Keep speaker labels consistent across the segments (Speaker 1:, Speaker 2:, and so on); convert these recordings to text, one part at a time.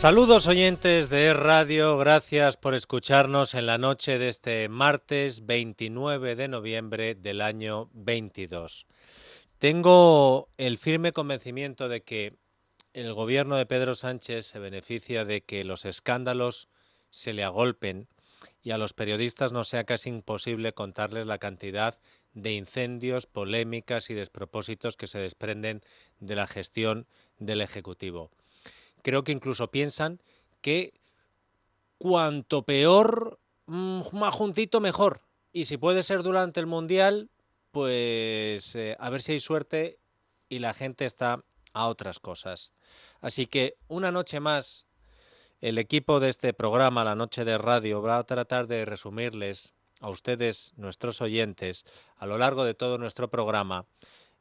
Speaker 1: Saludos oyentes de Radio, gracias por escucharnos en la noche de este martes 29 de noviembre del año 22. Tengo el firme convencimiento de que el gobierno de Pedro Sánchez se beneficia de que los escándalos se le agolpen y a los periodistas no sea casi imposible contarles la cantidad de incendios, polémicas y despropósitos que se desprenden de la gestión del Ejecutivo. Creo que incluso piensan que cuanto peor, más juntito, mejor. Y si puede ser durante el Mundial, pues a ver si hay suerte y la gente está a otras cosas. Así que una noche más, el equipo de este programa, La Noche de Radio, va a tratar de resumirles a ustedes, nuestros oyentes, a lo largo de todo nuestro programa,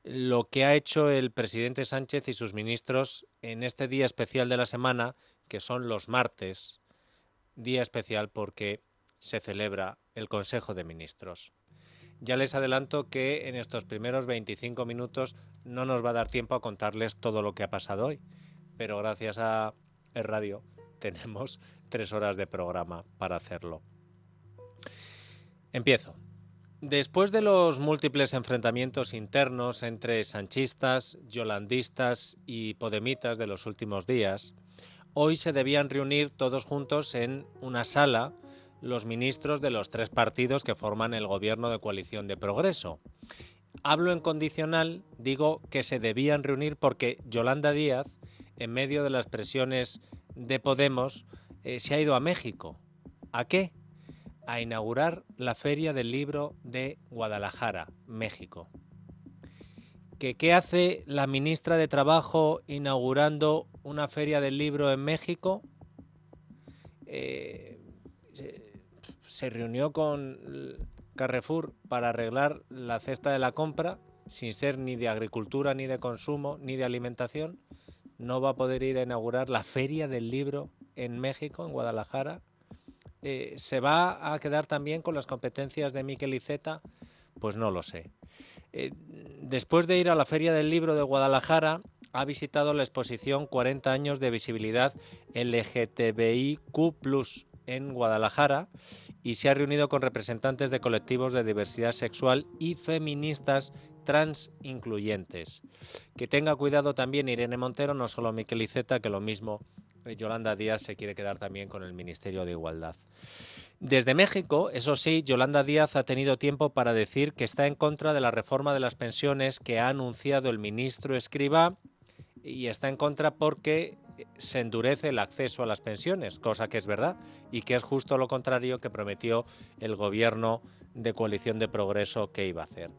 Speaker 1: lo que ha hecho el presidente Sánchez y sus ministros en este día especial de la semana, que son los martes, día especial porque se celebra el Consejo de Ministros. Ya les adelanto que en estos primeros 25 minutos no nos va a dar tiempo a contarles todo lo que ha pasado hoy, pero gracias a el radio tenemos 3 horas de programa para hacerlo. Empiezo. Después de los múltiples enfrentamientos internos entre sanchistas, yolandistas y podemitas de los últimos días, hoy se debían reunir todos juntos en una sala los ministros de los 3 partidos que forman el gobierno de coalición de progreso. Hablo en condicional, digo que se debían reunir porque Yolanda Díaz, en medio de las presiones de Podemos, se ha ido a México. ¿A qué? A inaugurar la Feria del Libro de Guadalajara, México. ¿Qué hace la ministra de Trabajo inaugurando una Feria del Libro en México? Se reunió con Carrefour para arreglar la cesta de la compra, sin ser ni de agricultura, ni de consumo, ni de alimentación. No va a poder ir a inaugurar la Feria del Libro en México, en Guadalajara. ¿Se va a quedar también con las competencias de Miquel Iceta? Pues no lo sé. Después de ir a la Feria del Libro de Guadalajara, ha visitado la exposición 40 años de visibilidad LGTBIQ+, en Guadalajara y se ha reunido con representantes de colectivos de diversidad sexual y feministas trans incluyentes. Que tenga cuidado también Irene Montero, no solo Miquel Iceta, que lo mismo Yolanda Díaz se quiere quedar también con el Ministerio de Igualdad. Desde México, eso sí, Yolanda Díaz ha tenido tiempo para decir que está en contra de la reforma de las pensiones que ha anunciado el ministro Escrivá y está en contra porque se endurece el acceso a las pensiones, cosa que es verdad y que es justo lo contrario que prometió el gobierno de coalición de progreso que iba a hacer.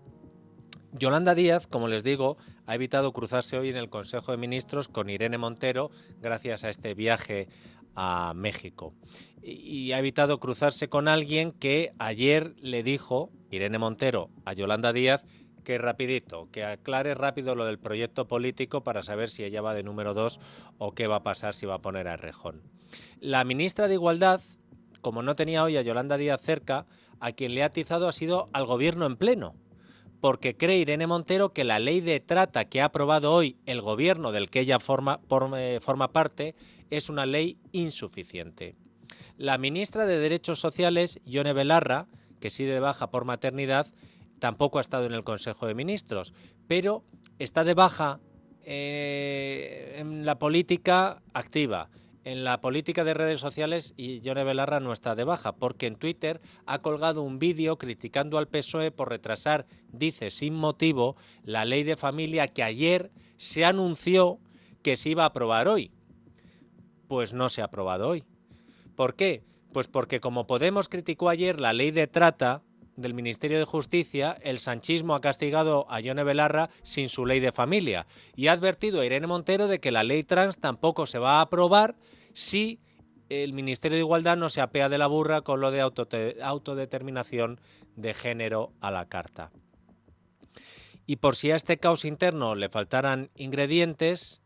Speaker 1: Yolanda Díaz, como les digo, ha evitado cruzarse hoy en el Consejo de Ministros con Irene Montero gracias a este viaje a México. Y ha evitado cruzarse con alguien que ayer le dijo, Irene Montero, a Yolanda Díaz, que rapidito, que aclare rápido lo del proyecto político para saber si ella va de número 2 o qué va a pasar si va a poner a Errejón. La ministra de Igualdad, como no tenía hoy a Yolanda Díaz cerca, a quien le ha atizado ha sido al gobierno en pleno, porque cree Irene Montero que la ley de trata que ha aprobado hoy el gobierno del que ella forma parte es una ley insuficiente. La ministra de Derechos Sociales, Ione Belarra, que sigue de baja por maternidad, tampoco ha estado en el Consejo de Ministros, pero está de baja en la política activa. En la política de redes sociales, y Ione Belarra no está de baja, porque en Twitter ha colgado un vídeo criticando al PSOE por retrasar, dice sin motivo, la ley de familia que ayer se anunció que se iba a aprobar hoy. Pues no se ha aprobado hoy. ¿Por qué? Pues porque como Podemos criticó ayer la ley de trata del Ministerio de Justicia, el sanchismo ha castigado a Ione Belarra sin su ley de familia y ha advertido a Irene Montero de que la ley trans tampoco se va a aprobar si el Ministerio de Igualdad no se apea de la burra con lo de autodeterminación de género a la carta. Y por si a este caos interno le faltaran ingredientes,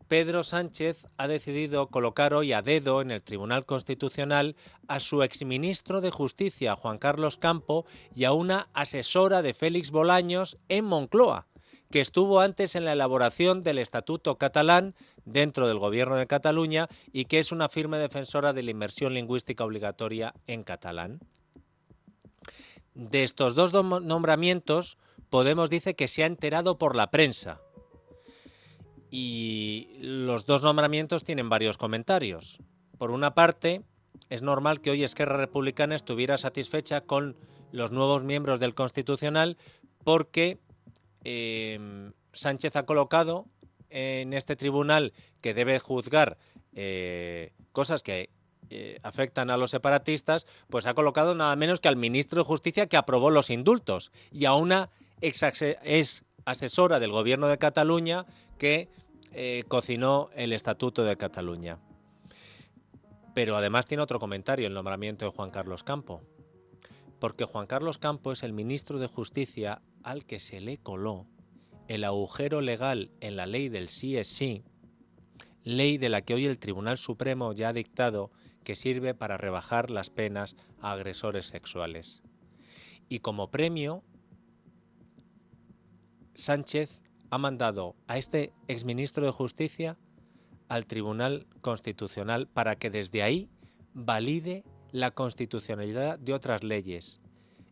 Speaker 1: Pedro Sánchez ha decidido colocar hoy a dedo en el Tribunal Constitucional a su exministro de Justicia, Juan Carlos Campo, y a una asesora de Félix Bolaños en Moncloa, que estuvo antes en la elaboración del Estatuto catalán dentro del Gobierno de Cataluña y que es una firme defensora de la inmersión lingüística obligatoria en catalán. De estos dos nombramientos, Podemos dice que se ha enterado por la prensa. Y los dos nombramientos tienen varios comentarios. Por una parte, es normal que hoy Esquerra Republicana estuviera satisfecha con los nuevos miembros del Constitucional porque Sánchez ha colocado en este tribunal que debe juzgar cosas que afectan a los separatistas, pues ha colocado nada menos que al ministro de Justicia que aprobó los indultos y a una ex asesora del Gobierno de Cataluña que cocinó el Estatuto de Cataluña. Pero además tiene otro comentario el nombramiento de Juan Carlos Campo, porque Juan Carlos Campo es el ministro de Justicia al que se le coló el agujero legal en la ley del sí es sí, ley de la que hoy el Tribunal Supremo ya ha dictado que sirve para rebajar las penas a agresores sexuales. Y como premio, Sánchez ha mandado a este exministro de Justicia al Tribunal Constitucional para que desde ahí valide la constitucionalidad de otras leyes.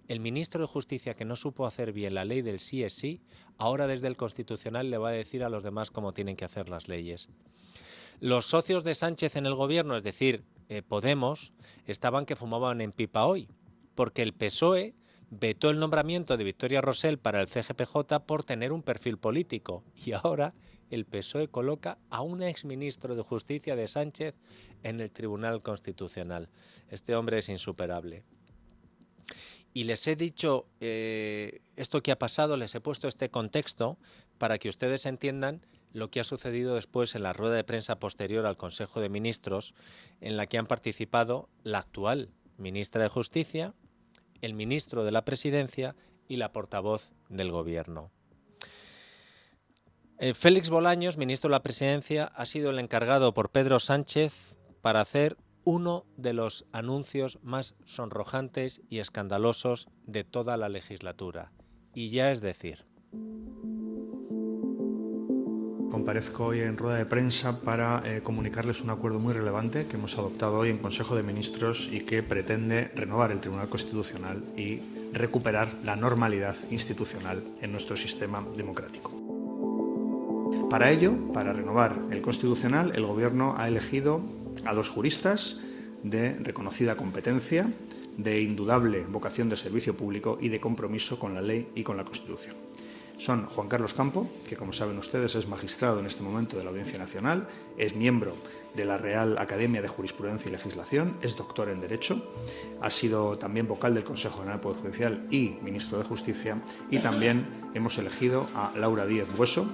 Speaker 1: El ministro de Justicia que no supo hacer bien la ley del sí es sí, ahora desde el Constitucional le va a decir a los demás cómo tienen que hacer las leyes. Los socios de Sánchez en el gobierno, es decir, Podemos, estaban que fumaban en pipa hoy, porque el PSOE vetó el nombramiento de Victoria Rosell para el CGPJ por tener un perfil político y ahora el PSOE coloca a un exministro de Justicia de Sánchez en el Tribunal Constitucional. Este hombre es insuperable. Y les he dicho esto que ha pasado, les he puesto este contexto para que ustedes entiendan lo que ha sucedido después en la rueda de prensa posterior al Consejo de Ministros, en la que han participado la actual ministra de Justicia, el ministro de la Presidencia y la portavoz del Gobierno. Félix Bolaños, ministro de la Presidencia, ha sido el encargado por Pedro Sánchez para hacer uno de los anuncios más sonrojantes y escandalosos de toda la legislatura. Y ya es decir...
Speaker 2: Comparezco hoy en rueda de prensa para comunicarles un acuerdo muy relevante que hemos adoptado hoy en Consejo de Ministros y que pretende renovar el Tribunal Constitucional y recuperar la normalidad institucional en nuestro sistema democrático. Para ello, para renovar el Constitucional, el Gobierno ha elegido a dos juristas de reconocida competencia, de indudable vocación de servicio público y de compromiso con la ley y con la Constitución. Son Juan Carlos Campo, que como saben ustedes es magistrado en este momento de la Audiencia Nacional, es miembro de la Real Academia de Jurisprudencia y Legislación, es doctor en Derecho, ha sido también vocal del Consejo General del Poder Judicial y ministro de Justicia, y también hemos elegido a Laura Díez Bueso,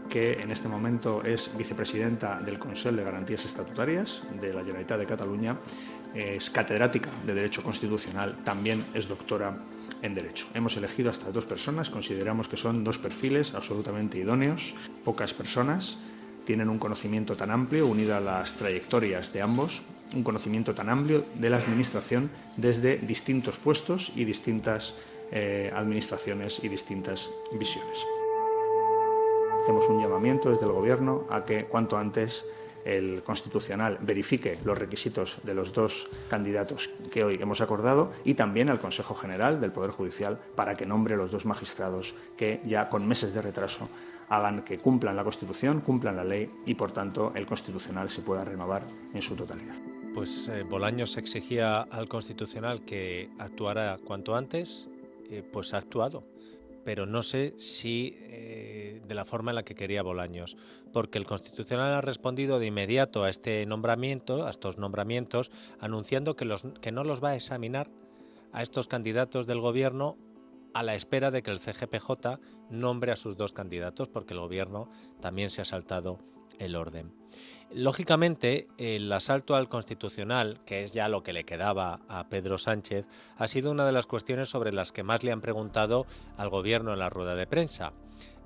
Speaker 2: que en este momento es vicepresidenta del Consell de Garantías Estatutarias de la Generalitat de Cataluña, es catedrática de Derecho Constitucional, también es doctora en Derecho. Hemos elegido a estas dos personas, consideramos que son dos perfiles absolutamente idóneos. Pocas personas tienen un conocimiento tan amplio, unido a las trayectorias de ambos, un conocimiento tan amplio de la Administración desde distintos puestos y distintas administraciones y distintas visiones. Hacemos un llamamiento desde el Gobierno a que cuanto antes el Constitucional verifique los requisitos de los dos candidatos que hoy hemos acordado y también al Consejo General del Poder Judicial para que nombre los dos magistrados que ya con meses de retraso hagan que cumplan la Constitución, cumplan la ley y por tanto el Constitucional se pueda renovar en su totalidad.
Speaker 1: Pues Bolaños exigía al Constitucional que actuara cuanto antes, pues ha actuado. Pero no sé si de la forma en la que quería Bolaños, porque el Constitucional ha respondido de inmediato a este nombramiento, a estos nombramientos, anunciando que no los va a examinar a estos candidatos del Gobierno a la espera de que el CGPJ nombre a sus dos candidatos, porque el Gobierno también se ha saltado el orden. Lógicamente, el asalto al Constitucional, que es ya lo que le quedaba a Pedro Sánchez, ha sido una de las cuestiones sobre las que más le han preguntado al Gobierno en la rueda de prensa.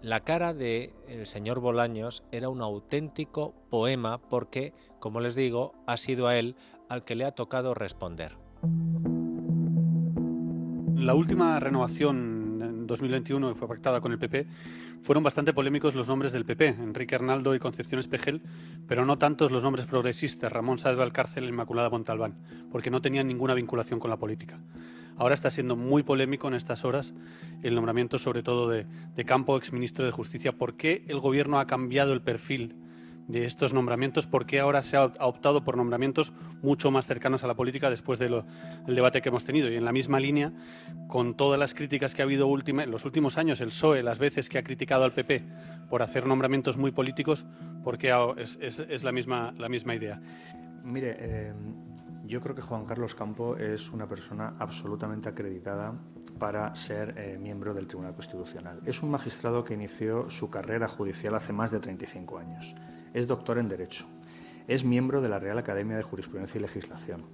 Speaker 1: La cara del señor Bolaños era un auténtico poema porque, como les digo, ha sido a él al que le ha tocado responder.
Speaker 3: La última renovación en 2021 fue pactada con el PP, fueron bastante polémicos los nombres del PP, Enrique Arnaldo y Concepción Espejel, pero no tantos los nombres progresistas, Ramón Sáenz de Valcárcel e Inmaculada Montalbán, porque no tenían ninguna vinculación con la política. Ahora está siendo muy polémico en estas horas el nombramiento, sobre todo de Campo, exministro de Justicia. ¿Por qué el Gobierno ha cambiado el perfil de estos nombramientos? ¿Por qué ahora se ha optado por nombramientos mucho más cercanos a la política después del debate que hemos tenido? Y en la misma línea, con todas las críticas que ha habido en los últimos años, el PSOE, las veces que ha criticado al PP por hacer nombramientos muy políticos, ¿por qué es la misma idea?
Speaker 2: Mire, yo creo que Juan Carlos Campo es una persona absolutamente acreditada para ser miembro del Tribunal Constitucional. Es un magistrado que inició su carrera judicial hace más de 35 años. Es doctor en Derecho. Es miembro de la Real Academia de Jurisprudencia y Legislación.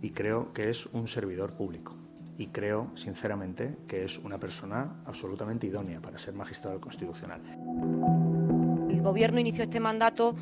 Speaker 2: Y creo que es un servidor público. Y creo, sinceramente, que es una persona absolutamente idónea para ser magistrado constitucional.
Speaker 4: El Gobierno inició este mandato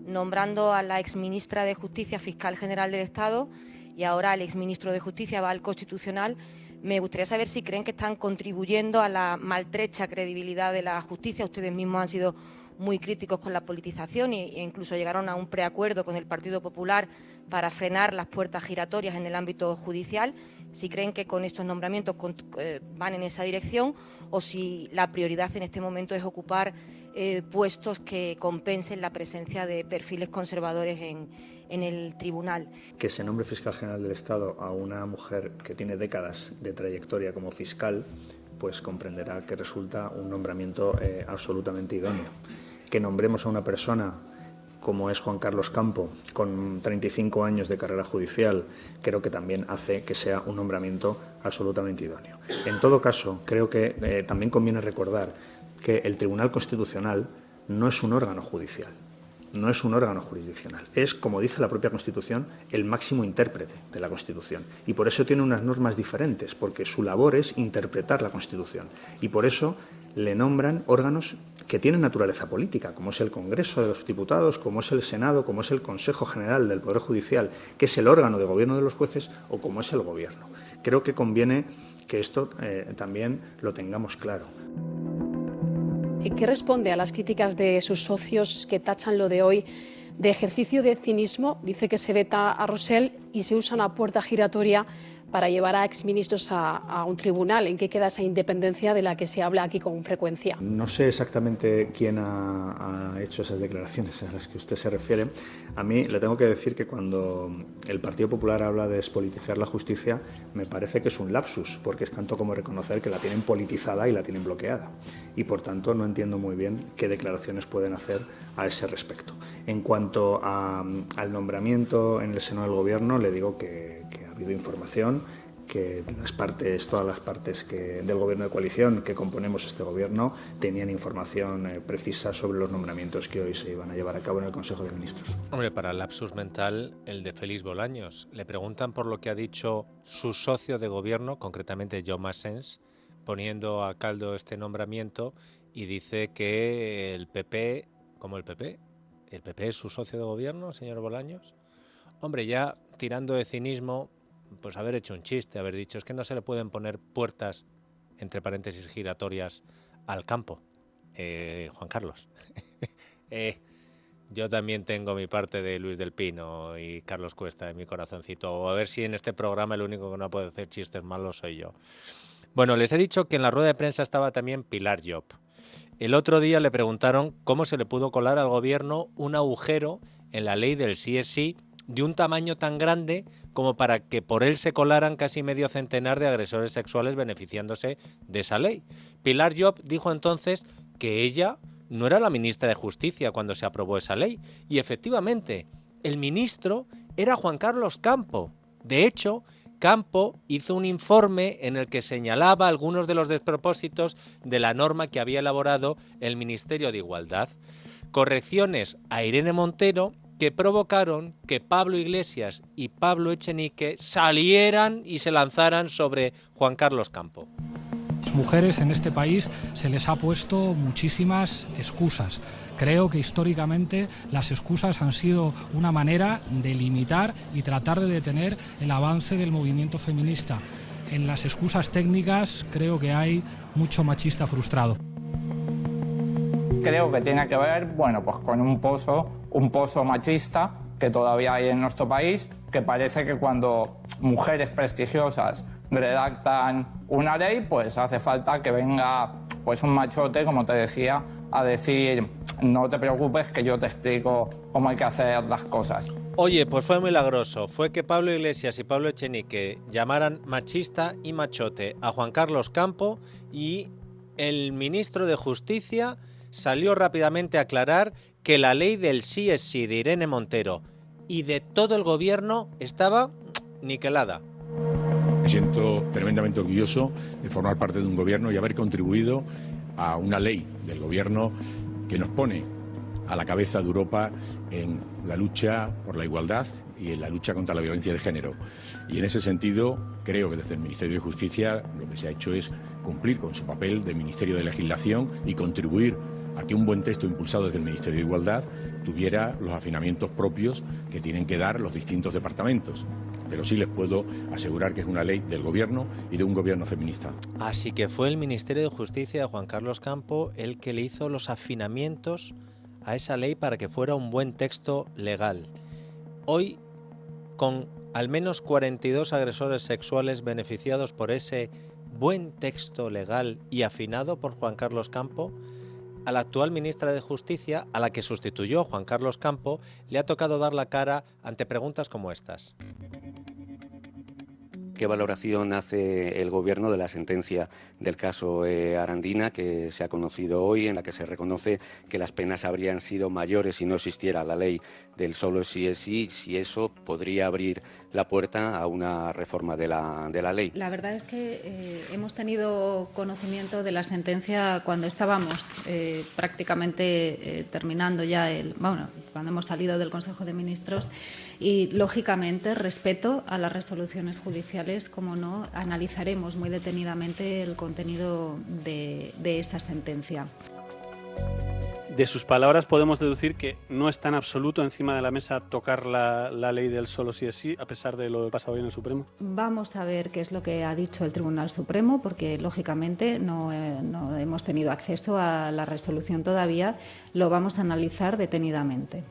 Speaker 4: nombrando a la exministra de Justicia fiscal general del Estado y ahora el exministro de Justicia va al Constitucional. Me gustaría saber si creen que están contribuyendo a la maltrecha credibilidad de la justicia. Ustedes mismos han sido muy críticos con la politización e incluso llegaron a un preacuerdo con el Partido Popular para frenar las puertas giratorias en el ámbito judicial. Si creen que con estos nombramientos van en esa dirección o si la prioridad en este momento es ocupar puestos que compensen la presencia de perfiles conservadores en el tribunal.
Speaker 2: Que se nombre fiscal general del Estado a una mujer que tiene décadas de trayectoria como fiscal, pues comprenderá que resulta un nombramiento absolutamente idóneo. Que nombremos a una persona como es Juan Carlos Campo, con 35 años de carrera judicial, creo que también hace que sea un nombramiento absolutamente idóneo. En todo caso, creo que también conviene recordar que el Tribunal Constitucional no es un órgano judicial, no es un órgano jurisdiccional. Es, como dice la propia Constitución, el máximo intérprete de la Constitución. Y por eso tiene unas normas diferentes, porque su labor es interpretar la Constitución. Y por eso le nombran órganos que tienen naturaleza política, como es el Congreso de los Diputados, como es el Senado, como es el Consejo General del Poder Judicial, que es el órgano de gobierno de los jueces, o como es el Gobierno. Creo que conviene que esto también lo tengamos claro.
Speaker 5: ¿Qué responde a las críticas de sus socios que tachan lo de hoy de ejercicio de cinismo? Dice que se veta a Rosell y se usa una puerta giratoria para llevar a exministros a un tribunal. ¿En qué queda esa independencia de la que se habla aquí con frecuencia?
Speaker 2: No sé exactamente quién ha hecho esas declaraciones a las que usted se refiere. A mí le tengo que decir que cuando el Partido Popular habla de despolitizar la justicia, me parece que es un lapsus, porque es tanto como reconocer que la tienen politizada y la tienen bloqueada. Y por tanto no entiendo muy bien qué declaraciones pueden hacer a ese respecto. En cuanto al nombramiento en el seno del Gobierno, le digo que ha habido información, que todas las partes del Gobierno de coalición que componemos este Gobierno tenían información precisa sobre los nombramientos que hoy se iban a llevar a cabo en el Consejo de Ministros.
Speaker 1: Hombre, para el lapsus mental, el de Félix Bolaños. Le preguntan por lo que ha dicho su socio de Gobierno, concretamente Jaume Asens, poniendo a caldo este nombramiento y dice que el PP, ¿cómo el PP? ¿El PP es su socio de Gobierno, señor Bolaños? Hombre, ya tirando de cinismo, pues haber hecho un chiste, haber dicho, es que no se le pueden poner puertas, entre paréntesis, giratorias al campo. Juan Carlos. Yo también tengo mi parte de Luis del Pino y Carlos Cuesta en mi corazoncito. O a ver si en este programa el único que no puede hacer chistes malos soy yo. Bueno, les he dicho que en la rueda de prensa estaba también Pilar Llop. El otro día le preguntaron cómo se le pudo colar al gobierno un agujero en la ley del sí es sí de un tamaño tan grande como para que por él se colaran casi medio centenar de agresores sexuales beneficiándose de esa ley. Pilar Llop dijo entonces que ella no era la ministra de Justicia cuando se aprobó esa ley. Y efectivamente, el ministro era Juan Carlos Campo. De hecho, Campo hizo un informe en el que señalaba algunos de los despropósitos de la norma que había elaborado el Ministerio de Igualdad. Correcciones a Irene Montero que provocaron que Pablo Iglesias y Pablo Echenique salieran y se lanzaran sobre Juan Carlos Campo.
Speaker 6: Las mujeres en este país se les ha puesto muchísimas excusas. Creo que históricamente las excusas han sido una manera de limitar y tratar de detener el avance del movimiento feminista. en las excusas técnicas creo que hay mucho machista frustrado.
Speaker 7: Creo que tiene que ver, bueno, pues con un pozo machista que todavía hay en nuestro país, que parece que cuando mujeres prestigiosas redactan una ley, pues hace falta que venga pues un machote, como te decía, a decir: no te preocupes, que yo te explico cómo hay que hacer las cosas.
Speaker 1: Oye, pues fue milagroso. Fue que Pablo Iglesias y Pablo Echenique llamaran machista y machote a Juan Carlos Campo, y el ministro de Justicia salió rápidamente a aclarar que la ley del sí es sí de Irene Montero y de todo el gobierno estaba niquelada.
Speaker 8: Me siento tremendamente orgulloso de formar parte de un gobierno y haber contribuido a una ley del gobierno que nos pone a la cabeza de Europa en la lucha por la igualdad y en la lucha contra la violencia de género. Y en ese sentido, creo que desde el Ministerio de Justicia lo que se ha hecho es cumplir con su papel de Ministerio de Legislación y contribuir a que un buen texto impulsado desde el Ministerio de Igualdad tuviera los afinamientos propios que tienen que dar los distintos departamentos. Pero sí les puedo asegurar que es una ley del Gobierno y de un Gobierno feminista.
Speaker 1: Así que fue el Ministerio de Justicia de Juan Carlos Campo el que le hizo los afinamientos a esa ley para que fuera un buen texto legal. Hoy, con al menos 42 agresores sexuales beneficiados por ese buen texto legal y afinado por Juan Carlos Campo, a la actual ministra de Justicia, a la que sustituyó Juan Carlos Campo, le ha tocado dar la cara ante preguntas como estas.
Speaker 9: ¿Qué valoración hace el Gobierno de la sentencia del caso Arandina, que se ha conocido hoy, en la que se reconoce que las penas habrían sido mayores si no existiera la ley del solo sí es sí, si eso podría abrir la puerta a una reforma de la ley?
Speaker 10: La verdad es que hemos tenido conocimiento de la sentencia cuando estábamos prácticamente terminando ya cuando hemos salido del Consejo de Ministros, y lógicamente respeto a las resoluciones judiciales, como no, analizaremos muy detenidamente el contenido de esa sentencia.
Speaker 3: De sus palabras podemos deducir que no está en absoluto encima de la mesa tocar la ley del solo sí es sí, a pesar de lo pasado hoy en el Supremo.
Speaker 10: Vamos a ver qué es lo que ha dicho el Tribunal Supremo, porque lógicamente no hemos tenido acceso a la resolución todavía. Lo vamos a analizar detenidamente.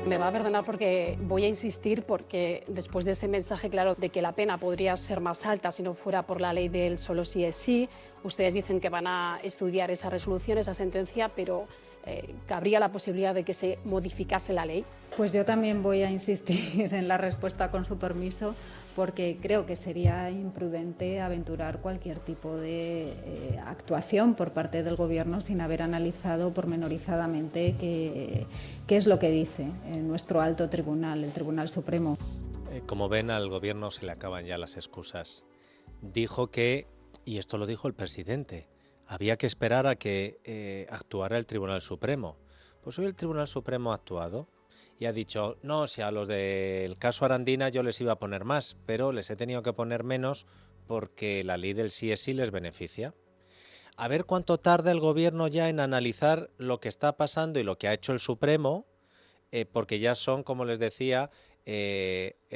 Speaker 5: Me va a perdonar porque voy a insistir, porque después de ese mensaje claro de que la pena podría ser más alta si no fuera por la ley del solo sí es sí, ustedes dicen que van a estudiar esa resolución, esa sentencia, pero ¿cabría la posibilidad de que se modificase la ley?
Speaker 10: Pues yo también voy a insistir en la respuesta, con su permiso, porque creo que sería imprudente aventurar cualquier tipo de actuación por parte del Gobierno sin haber analizado pormenorizadamente qué es lo que dice nuestro alto tribunal, el Tribunal Supremo.
Speaker 1: Como ven, al Gobierno se le acaban ya las excusas. Dijo que, y esto lo dijo el presidente, había que esperar a que actuara el Tribunal Supremo. Pues hoy el Tribunal Supremo ha actuado y ha dicho: no, si a los del caso Arandina yo les iba a poner más, pero les he tenido que poner menos porque la ley del sí es sí les beneficia. A ver cuánto tarda el Gobierno ya en analizar lo que está pasando y lo que ha hecho el Supremo, porque ya son, como les decía,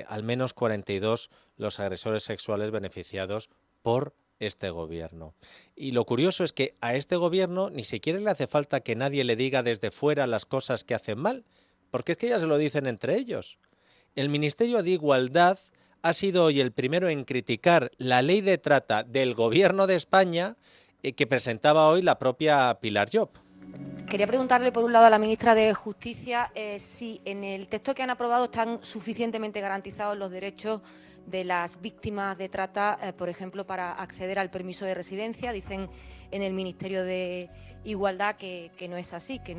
Speaker 1: al menos 42 los agresores sexuales beneficiados por este Gobierno. Y lo curioso es que a este Gobierno ni siquiera le hace falta que nadie le diga desde fuera las cosas que hacen mal, porque es que ya se lo dicen entre ellos. El Ministerio de Igualdad ha sido hoy el primero en criticar la ley de trata del Gobierno de España que presentaba hoy la propia Pilar Llop.
Speaker 4: Quería preguntarle, por un lado, a la ministra de Justicia si en el texto que han aprobado están suficientemente garantizados los derechos de las víctimas de trata, por ejemplo, para acceder al permiso de residencia. Dicen en el Ministerio de Igualdad que no es así, que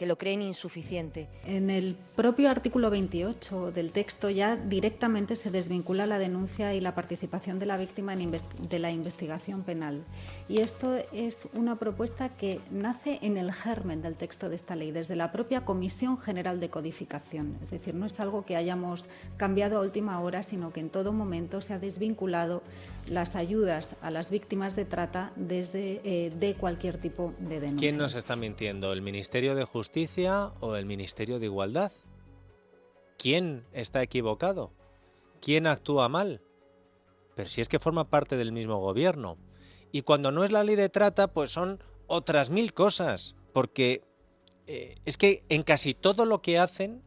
Speaker 4: lo creen insuficiente.
Speaker 10: En el propio artículo 28 del texto ya directamente se desvincula la denuncia y la participación de la víctima de la investigación penal. Y esto es una propuesta que nace en el germen del texto de esta ley, desde la propia Comisión General de Codificación. Es decir, no es algo que hayamos cambiado a última hora, sino que en todo momento se ha desvinculado las ayudas a las víctimas de trata de cualquier tipo de denuncia.
Speaker 1: ¿Quién nos está mintiendo? ¿El Ministerio de Justicia o el Ministerio de Igualdad? ¿Quién está equivocado? ¿Quién actúa mal? Pero si es que forma parte del mismo gobierno. Y cuando no es la ley de trata, pues son otras 1000 cosas. Porque es que en casi todo lo que hacen,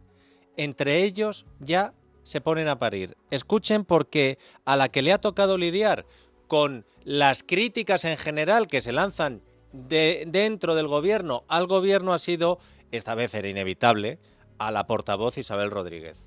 Speaker 1: entre ellos ya se ponen a parir. Escuchen, porque a la que le ha tocado lidiar con las críticas en general que se lanzan dentro del gobierno al gobierno ha sido, esta vez era inevitable, a la portavoz Isabel Rodríguez.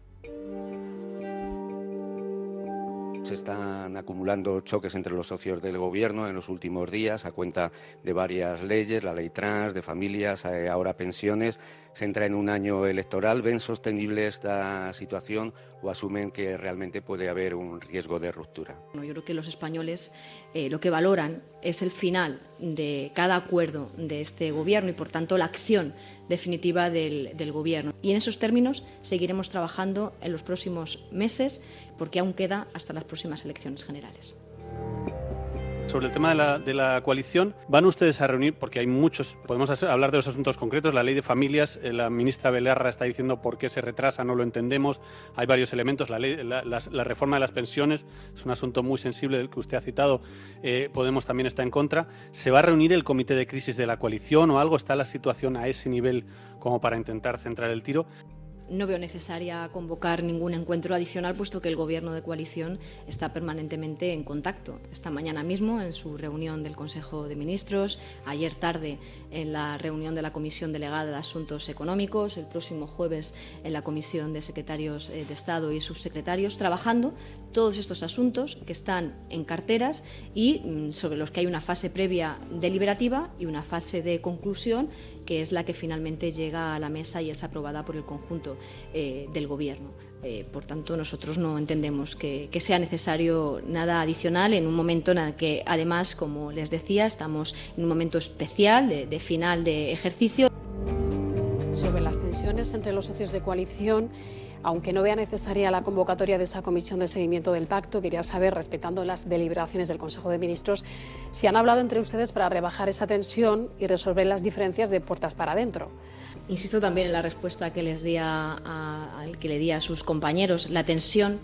Speaker 9: Se están acumulando choques entre los socios del gobierno en los últimos días a cuenta de varias leyes, la ley trans, de familias, ahora pensiones. Se entra en un año electoral. ¿Ven sostenible esta situación o asumen que realmente puede haber un riesgo de ruptura?
Speaker 11: Yo creo que los españoles lo que valoran es el final de cada acuerdo de este gobierno y, por tanto, la acción definitiva del gobierno. Y en esos términos seguiremos trabajando en los próximos meses, porque aún queda hasta las próximas elecciones generales.
Speaker 3: Sobre el tema de la coalición, ¿van ustedes a reunir? Porque hay muchos, podemos hablar de los asuntos concretos, la ley de familias, la ministra Belarra está diciendo por qué se retrasa, no lo entendemos, hay varios elementos, la reforma de las pensiones es un asunto muy sensible del que usted ha citado, Podemos también está en contra. ¿Se va a reunir el comité de crisis de la coalición o algo? ¿Está la situación a ese nivel como para intentar centrar el tiro?
Speaker 11: No veo necesaria convocar ningún encuentro adicional, puesto que el Gobierno de coalición está permanentemente en contacto. Esta mañana mismo, en su reunión del Consejo de Ministros, ayer tarde en la reunión de la Comisión Delegada de Asuntos Económicos, el próximo jueves en la Comisión de Secretarios de Estado y Subsecretarios, trabajando todos estos asuntos que están en carteras y sobre los que hay una fase previa deliberativa y una fase de conclusión, que es la que finalmente llega a la mesa y es aprobada por el conjunto del Gobierno. Por tanto, nosotros no entendemos que sea necesario nada adicional en un momento en el que, además, como les decía, estamos en un momento especial de final de ejercicio.
Speaker 5: Sobre las tensiones entre los socios de coalición, aunque no vea necesaria la convocatoria de esa comisión de seguimiento del pacto, quería saber, respetando las deliberaciones del Consejo de Ministros, si han hablado entre ustedes para rebajar esa tensión y resolver las diferencias de puertas para adentro.
Speaker 11: Insisto también en la respuesta que le di a sus compañeros. La tensión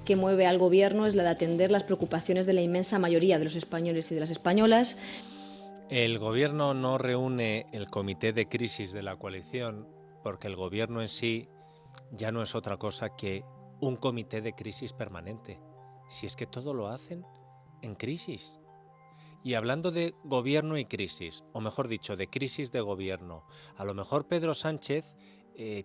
Speaker 11: que mueve al Gobierno es la de atender las preocupaciones de la inmensa mayoría de los españoles y de las españolas.
Speaker 1: El Gobierno no reúne el comité de crisis de la coalición porque el Gobierno en sí ya no es otra cosa que un comité de crisis permanente. Si es que todo lo hacen en crisis. Y hablando de gobierno y crisis, o mejor dicho, de crisis de gobierno, a lo mejor Pedro Sánchez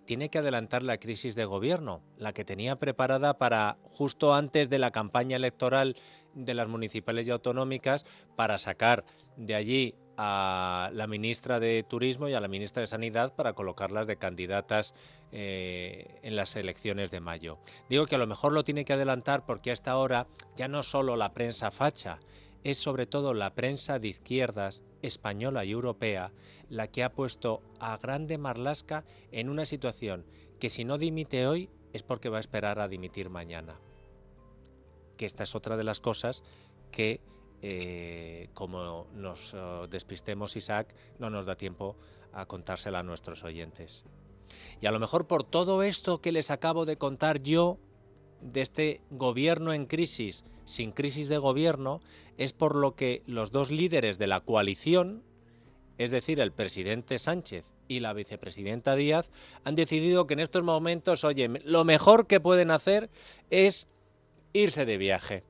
Speaker 1: tiene que adelantar la crisis de gobierno, la que tenía preparada para justo antes de la campaña electoral de las municipales y autonómicas, para sacar de allí a la ministra de Turismo y a la ministra de Sanidad para colocarlas de candidatas en las elecciones de mayo. Digo que a lo mejor lo tiene que adelantar porque a esta hora ya no solo la prensa facha, es sobre todo la prensa de izquierdas española y europea la que ha puesto a Grande Marlaska en una situación que si no dimite hoy es porque va a esperar a dimitir mañana. Que esta es otra de las cosas que, como nos despistemos, Isaac, no nos da tiempo a contársela a nuestros oyentes. Y a lo mejor por todo esto que les acabo de contar yo, de este gobierno en crisis, sin crisis de gobierno, es por lo que los dos líderes de la coalición, es decir, el presidente Sánchez y la vicepresidenta Díaz, han decidido que en estos momentos, oye, lo mejor que pueden hacer es irse de viaje.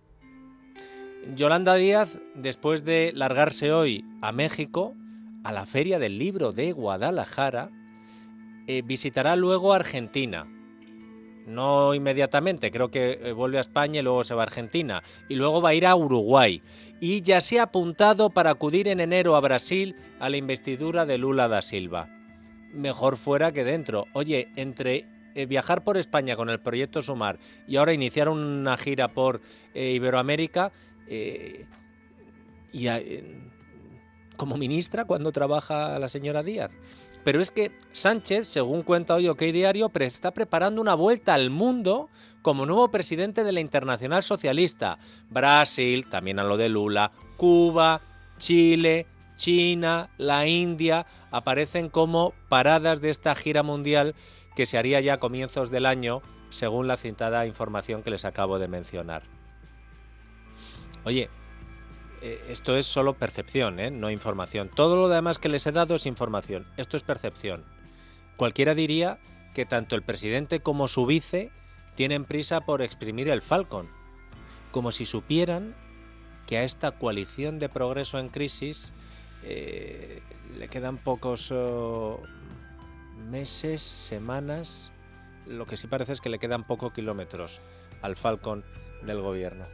Speaker 1: Yolanda Díaz, después de largarse hoy a México, a la Feria del Libro de Guadalajara, visitará luego Argentina. No inmediatamente, creo que vuelve a España y luego se va a Argentina. Y luego va a ir a Uruguay. Y ya se ha apuntado para acudir en enero a Brasil a la investidura de Lula da Silva. Mejor fuera que dentro. Oye, entre viajar por España con el proyecto Sumar y ahora iniciar una gira por Iberoamérica, como ministra, ¿cuándo trabaja la señora Díaz? Pero es que Sánchez, según cuenta hoy OK Diario, está preparando una vuelta al mundo como nuevo presidente de la Internacional Socialista. Brasil, también a lo de Lula, Cuba, Chile, China, la India, aparecen como paradas de esta gira mundial que se haría ya a comienzos del año, según la citada información que les acabo de mencionar. Oye, esto es solo percepción, no información. Todo lo demás que les he dado es información. Esto es percepción. Cualquiera diría que tanto el presidente como su vice tienen prisa por exprimir el Falcon, como si supieran que a esta coalición de progreso en crisis le quedan pocos meses, semanas. Lo que sí parece es que le quedan pocos kilómetros al Falcon del gobierno.